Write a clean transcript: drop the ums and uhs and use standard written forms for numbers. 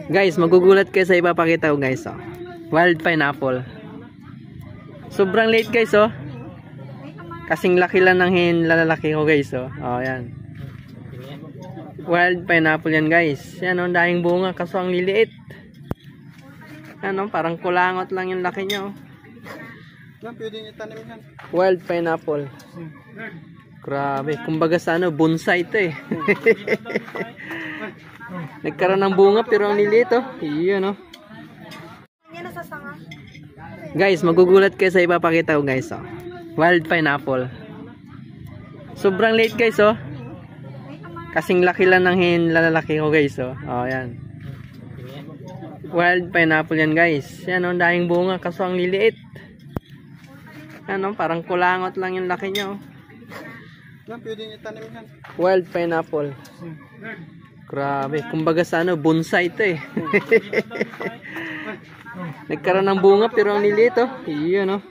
Guys, magugulat kayo sa ipapakita ko guys. Oh. Wild pineapple. Sobrang late guys oh. Kasing laki lang ng lalaki ko guys oh. Oh yan. Wild pineapple yan guys. Yan oh, dahing bunga kaso ang liliit. Ano, parang kulangot lang yung laki niya oh. Pwedeng itanim yan. Wild pineapple. Grabe, kumbaga sa ano, bonsai ito eh. Nagkaroon ng bunga pero ang liliit oh. Iyon oh. Guys, magugulat kayo sa ipapakita ko guys oh. Wild pineapple. Sobrang late guys oh. Kasing laki lang ng lalaki ko guys oh. Oh yan. Wild pineapple yan guys. Yan oh, dahing bunga kaso ang liliit. Ano, parang kulangot lang yung laki niya oh. Pwedeng itanim yan. Wild pineapple. Grabe, kumbaga sa ano, bonsai ito eh. Nagkaroon ng bunga pero ang liliit oh. Iyon oh.